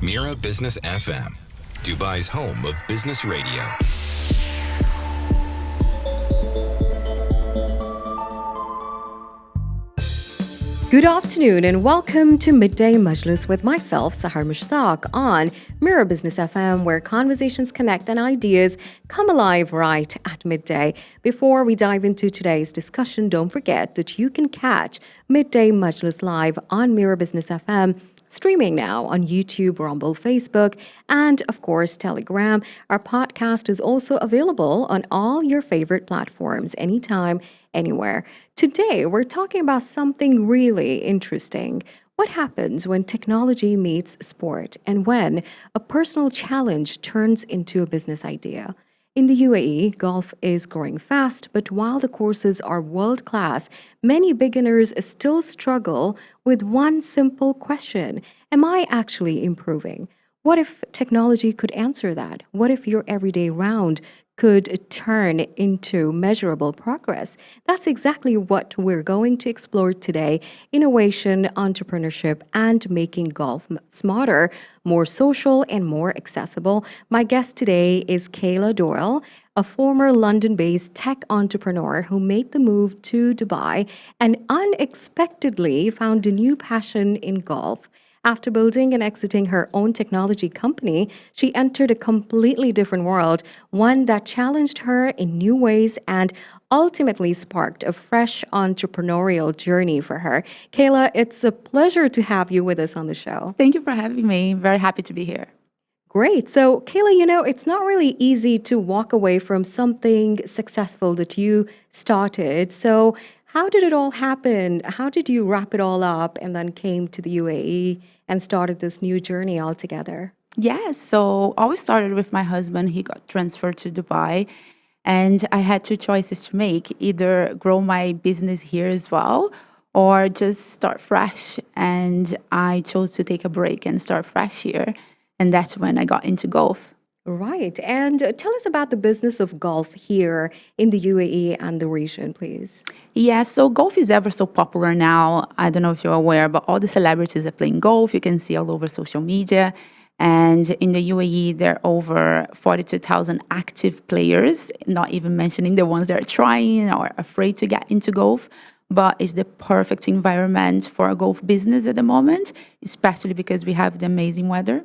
Mira Business FM, Dubai's home of business radio. Good afternoon and welcome to Midday Majlis with myself, Sahar Mushtaq, on Mira Business FM, where conversations connect and ideas come alive right at midday. Before we dive into today's discussion, don't forget that you can catch Midday Majlis live on Mira Business FM, streaming now on YouTube, Rumble, Facebook, and of course, Telegram. Our podcast is also available on all your favorite platforms anytime, anywhere. Today, we're talking about something really interesting. What happens when technology meets sport and when a personal challenge turns into a business idea? In the UAE, golf is growing fast, but while the courses are world class, many beginners still struggle with one simple question: am I actually improving? What if technology could answer that? What if your everyday round could turn into measurable progress? That's exactly what we're going to explore today: innovation, entrepreneurship, and making golf smarter, more social, and more accessible. My guest today is Queila Doyle, a former London-based tech entrepreneur who made the move to Dubai and unexpectedly found a new passion in golf. After building and exiting her own technology company, she entered a completely different world, one that challenged her in new ways and ultimately sparked a fresh entrepreneurial journey for her. Keila, it's a pleasure to have you with us on the show. Thank you for having me. Very happy to be here. Great. So, Keila, it's not really easy to walk away from something successful that you started. So, how did it all happen? How did you wrap it all up and then came to the UAE and started this new journey altogether? Yeah, so always started with my husband. He got transferred to Dubai, and I had two choices to make: either grow my business here as well, or just start fresh. And I chose to take a break and start fresh here, and that's when I got into golf. Right. And tell us about the business of golf here in the UAE and the region, please. Yeah, so golf is ever so popular now. I don't know if you're aware, but all the celebrities are playing golf. You can see all over social media. And in the UAE, there are over 42,000 active players, not even mentioning the ones that are trying or afraid to get into golf. But it's the perfect environment for a golf business at the moment, especially because we have the amazing weather.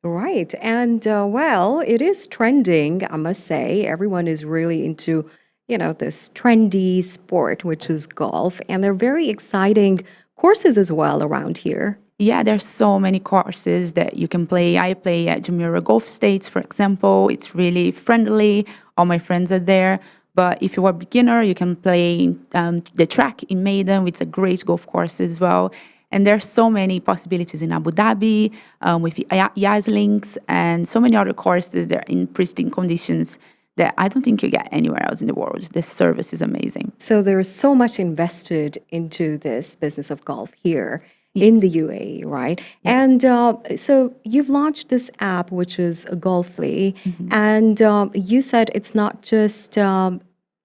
Right. And well, it is trending, I must say. Everyone is really into, this trendy sport, which is golf. And they're very exciting courses as well around here. Yeah, there's so many courses that you can play. I play at Mira Golf States, for example. It's really friendly. All my friends are there. But if you are a beginner, you can play the track in Maiden. It's a great golf course as well. And there's so many possibilities in Abu Dhabi with Yas Links and so many other courses that are in pristine conditions that I don't think you get anywhere else in the world. The service is amazing. So there's so much invested into this business of golf here in the UAE, right? Yes. And so you've launched this app, which is Golffily, and you said it's not just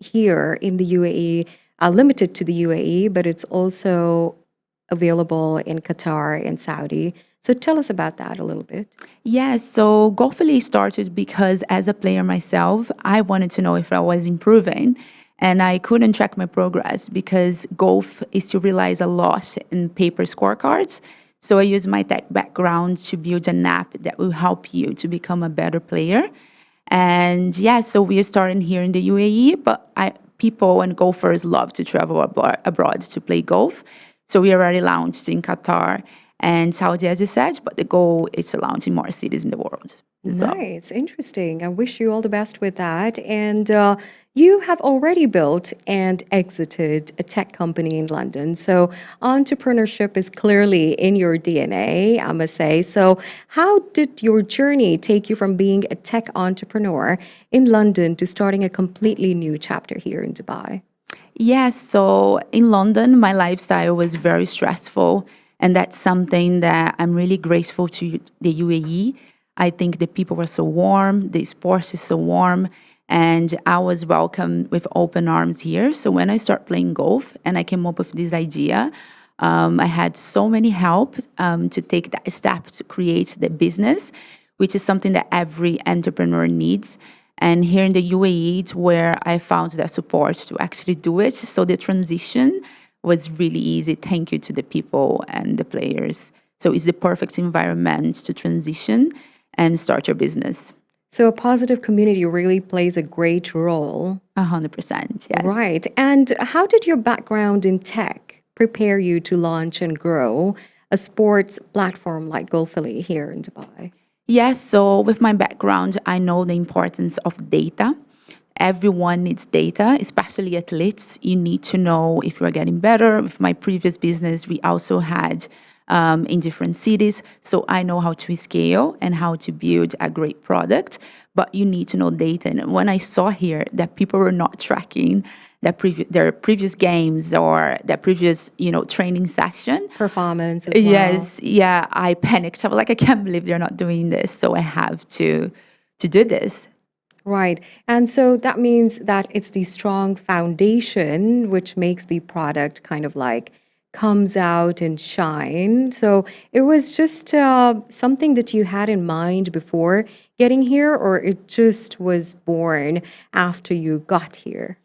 here in the UAE, limited to the UAE, but it's also available in Qatar and Saudi. So tell us about that a little bit. Yes, so Golffily started because as a player myself, I wanted to know if I was improving. And I couldn't track my progress because golf still relies a lot in paper scorecards. So I use my tech background to build an app that will help you to become a better player. And yeah, so we are starting here in the UAE, but people and golfers love to travel abroad to play golf. So we already launched in Qatar and Saudi, as you said, but the goal is to launch in more cities in the world as well. Nice, interesting. I wish you all the best with that. And you have already built and exited a tech company in London. So entrepreneurship is clearly in your DNA, I must say. So how did your journey take you from being a tech entrepreneur in London to starting a completely new chapter here in Dubai? Yes, so in London, my lifestyle was very stressful, and that's something that I'm really grateful to the UAE. I think the people were so warm, the sports is so warm, and I was welcomed with open arms here. So when I started playing golf and I came up with this idea I had so many help to take that step to create the business, which is something that every entrepreneur needs. And here in the UAE, it's where I found that support to actually do it. So the transition was really easy. Thank you to the people and the players. So it's the perfect environment to transition and start your business. So a positive community really plays a great role. 100%, yes. Right. And how did your background in tech prepare you to launch and grow a sports platform like Golffily here in Dubai? Yes, so with my background, I know the importance of data. Everyone needs data, especially athletes. You need to know if you're getting better. With my previous business, we also had in different cities. So I know how to scale and how to build a great product, but you need to know data. And when I saw here that people were not tracking their previous games or their previous, training session. Performance as well. Yes, yeah, I panicked. I was like, I can't believe they're not doing this. So I have to do this. Right. And so that means that it's the strong foundation which makes the product kind of like comes out and shine. So it was just something that you had in mind before getting here, or it just was born after you got here?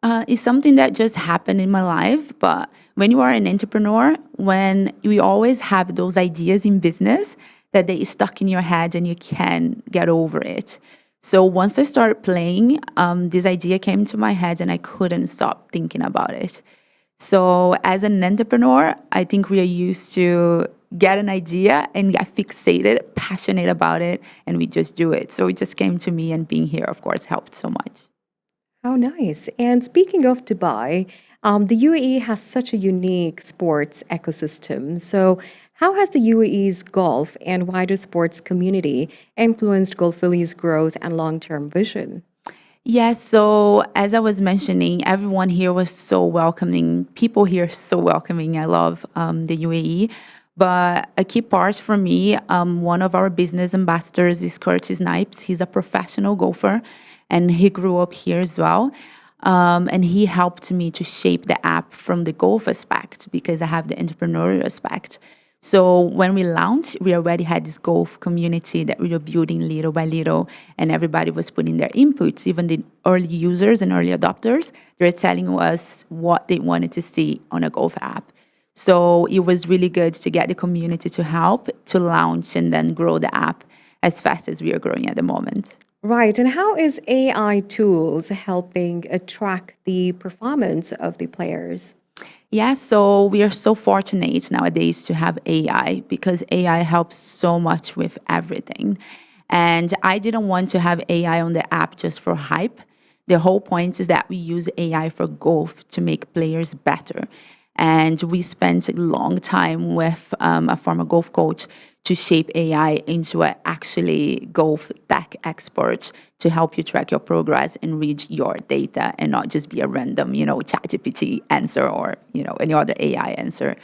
It's something that just happened in my life. But when you are an entrepreneur, when you always have those ideas in business that they stuck in your head and you can get over it. So once I started playing, this idea came to my head and I couldn't stop thinking about it. So as an entrepreneur, I think we are used to get an idea and get fixated, passionate about it, and we just do it. So it just came to me, and being here, of course, helped so much. How nice. And speaking of Dubai, the UAE has such a unique sports ecosystem. So, how has the UAE's golf and wider sports community influenced Golfilly's growth and long term vision? Yes, so as I was mentioning, everyone here was so welcoming. People here are so welcoming. I love the UAE. But a key part for me, one of our business ambassadors is Curtis Snipes. He's a professional golfer and he grew up here as well. And he helped me to shape the app from the golf aspect because I have the entrepreneurial aspect. So when we launched, we already had this golf community that we were building little by little, and everybody was putting their inputs. Even the early users and early adopters, they're telling us what they wanted to see on a golf app. So it was really good to get the community to help to launch and then grow the app as fast as we are growing at the moment. Right. And how is AI tools helping track the performance of the players? Yeah, so we are so fortunate nowadays to have AI because AI helps so much with everything. And I didn't want to have AI on the app just for hype. The whole point is that we use AI for golf to make players better. And we spent a long time with a former golf coach to shape AI into an actually golf tech expert to help you track your progress and read your data and not just be a random, ChatGPT answer or, any other AI answer.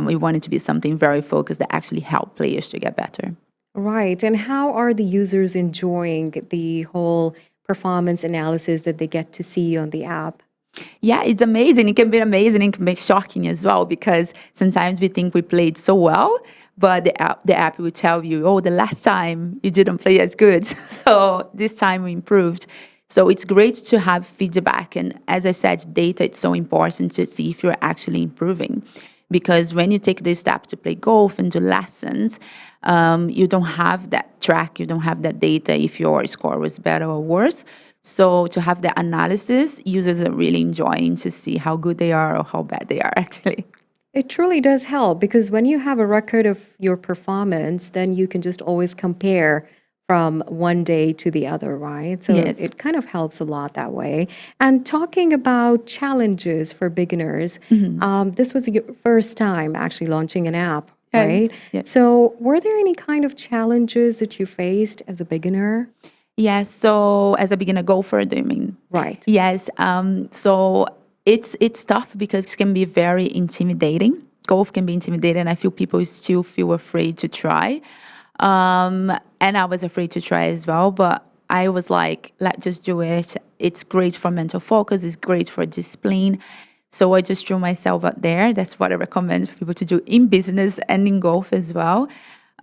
We want it to be something very focused that actually help players to get better. Right. And how are the users enjoying the whole performance analysis that they get to see on the app? Yeah, it's amazing. It can be amazing. It can be shocking as well because sometimes we think we played so well, but the app will tell you, oh, the last time you didn't play as good. So this time we improved. So it's great to have feedback. And as I said, data, it's so important to see if you're actually improving. Because when you take this step to play golf and do lessons, you don't have that track, you don't have that data if your score was better or worse. So to have the analysis, users are really enjoying to see how good they are or how bad they are actually. It truly does help because when you have a record of your performance, then you can just always compare from one day to the other, right? So Yes. it kind of helps a lot that way. And talking about challenges for beginners, this was your first time actually launching an app, Yes. right? Yes. So were there any kind of challenges that you faced as a beginner? Yes. So as a beginner golfer, do you mean? Right. Yes. So it's tough because it can be very intimidating. Golf can be intimidating. I feel people still feel afraid to try. And I was afraid to try as well, but I was like, let's just do it. It's great for mental focus. It's great for discipline. So I just threw myself out there. That's what I recommend for people to do in business and in golf as well.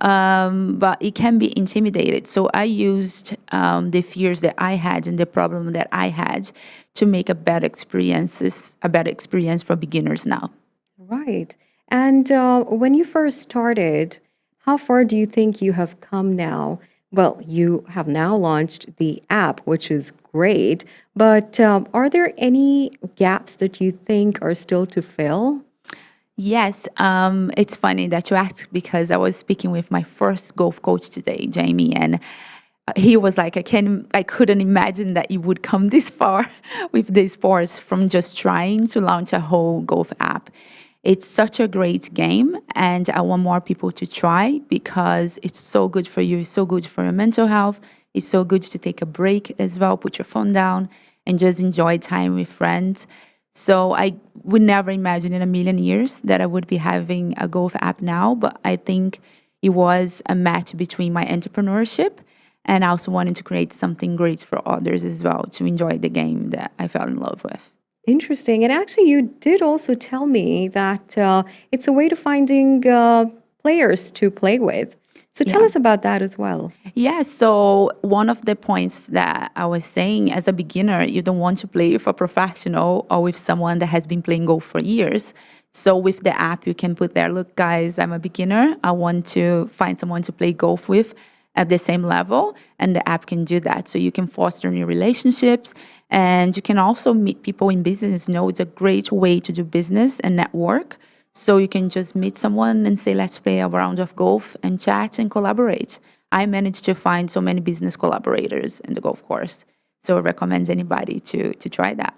But it can be intimidated. So I used the fears that I had and the problem that I had to make a better experience for beginners now. Right. And when you first started, how far do you think you have come now? Well, you have now launched the app, which is great, but are there any gaps that you think are still to fill? Yes, it's funny that you asked because I was speaking with my first golf coach today, Jamie, and he was like, I couldn't imagine that you would come this far with the sports from just trying to launch a whole golf app. It's such a great game, and I want more people to try because it's so good for you, it's so good for your mental health. It's so good to take a break as well, put your phone down, and just enjoy time with friends. So I would never imagine in a million years that I would be having a golf app now, but I think it was a match between my entrepreneurship and also wanting to create something great for others as well to enjoy the game that I fell in love with. Interesting. And actually, you did also tell me that it's a way to finding players to play with. So tell Yeah. us about that as well. Yeah, so one of the points that I was saying, as a beginner, you don't want to play with a professional or with someone that has been playing golf for years. So with the app, you can put there, look, guys, I'm a beginner. I want to find someone to play golf with at the same level, and the app can do that. So you can foster new relationships, and you can also meet people in business. You know, it's a great way to do business and network. So you can just meet someone and say, let's play a round of golf and chat and collaborate. I managed to find so many business collaborators in the golf course. So I recommend anybody to try that.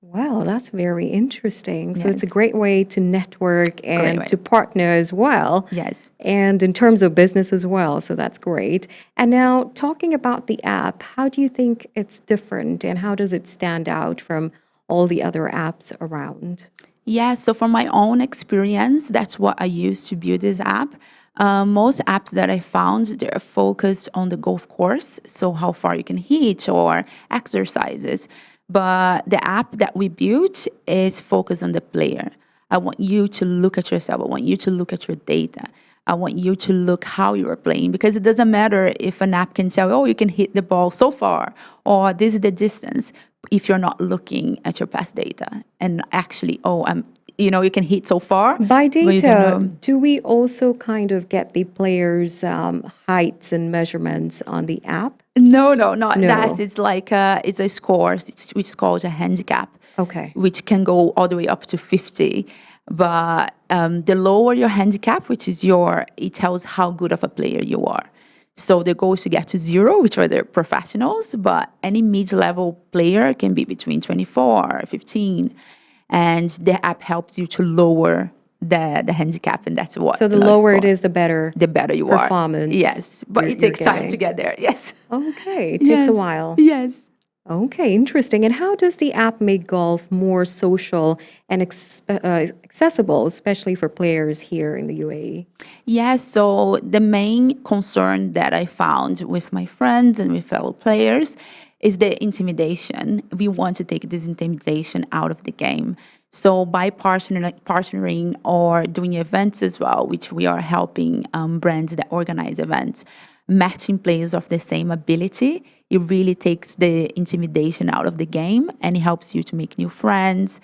Wow, that's very interesting. So it's a Yes. great way to network Great and way. to partner as well. Yes. And in terms of business as well. So that's great. And now, talking about the app, how do you think it's different and how does it stand out from all the other apps around? Yeah, so from my own experience, that's what I use to build this app. Most apps that I found, they're focused on the golf course, so how far you can hit or exercises. But the app that we built is focused on the player. I want you to look at yourself. I want you to look at your data. I want you to look how you are playing because it doesn't matter if an app can tell, oh, you can hit the ball so far or this is the distance if you're not looking at your past data and actually, you can hit so far. By But you don't data, know. do we also kind of get the players' heights and measurements on the app? No, not that. No. It's like it's a score, which is called a handicap, Okay. which can go all the way up to 50. But the lower your handicap, it tells how good of a player you are. So the goal is to get to 0, which are the professionals, but any mid-level player can be between 24, 15. And the app helps you to lower the handicap, and that's what So the you lower it score. is, the better The better you are. performance Yes, but it you're takes time to getting. get there. Yes. Okay, it takes a Yes. while. Yes. Okay, interesting. And how does the app make golf more social and accessible, especially for players here in the UAE? Yes, so the main concern that I found with my friends and with fellow players is the intimidation. We want to take this intimidation out of the game. So by partnering or doing events as well, which we are helping brands that organize events, matching players of the same ability, it really takes the intimidation out of the game and it helps you to make new friends,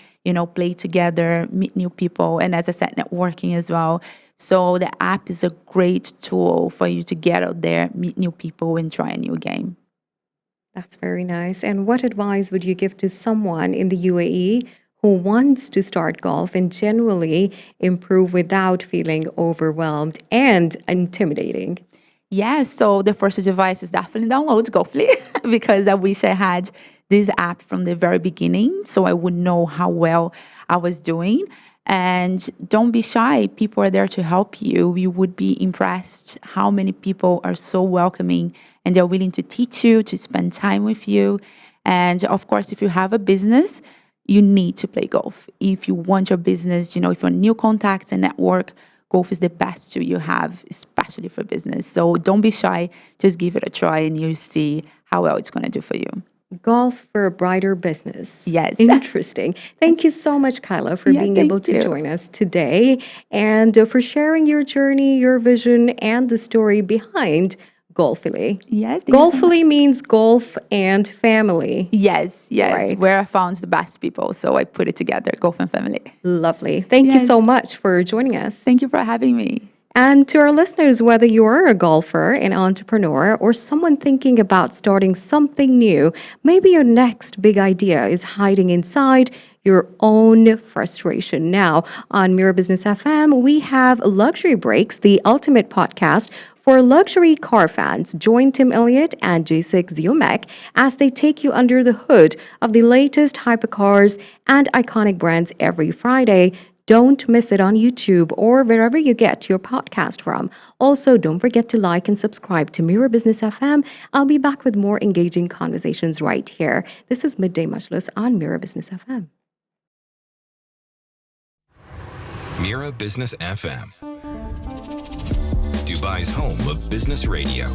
play together, meet new people, and as I said, networking as well. So the app is a great tool for you to get out there, meet new people, and try a new game. That's very nice. And what advice would you give to someone in the UAE who wants to start golf and generally improve without feeling overwhelmed and intimidating? Yeah, so the first advice is definitely download Golffily because I wish I had this app from the very beginning so I would know how well I was doing. And don't be shy. People are there to help you. You would be impressed how many people are so welcoming and they're willing to teach you, to spend time with you. And of course, if you have a business, you need to play golf. If you want your business, if you're new contacts and network, golf is the best tool you have, especially for business. So don't be shy. Just give it a try and you'll see how well it's going to do for you. Golf for a brighter business. Yes. Interesting. Thank you so much, Keila, for Yeah, being thank able to you. join us today and for sharing your journey, your vision, and the story behind Golffily. Yes, thank you so much. Golffily means golf and family. Yes, Right. where I found the best people. So I put it together, Golf and Family. Lovely. Thank you Yes. so much for joining us. Thank you for having me. And to our listeners, whether you're a golfer, an entrepreneur, or someone thinking about starting something new, maybe your next big idea is hiding inside your own frustration. Now, on Mira Business FM, we have Luxury Breaks, the ultimate podcast for luxury car fans. Join Tim Elliott and Jacek Ziomek as they take you under the hood of the latest hypercars and iconic brands every Friday. Don't miss it on YouTube or wherever you get your podcast from. Also, don't forget to like and subscribe to Mira Business FM. I'll be back with more engaging conversations right here. This is Midday Majlis on Mira Business FM. Mira Business FM, Dubai's home of business radio.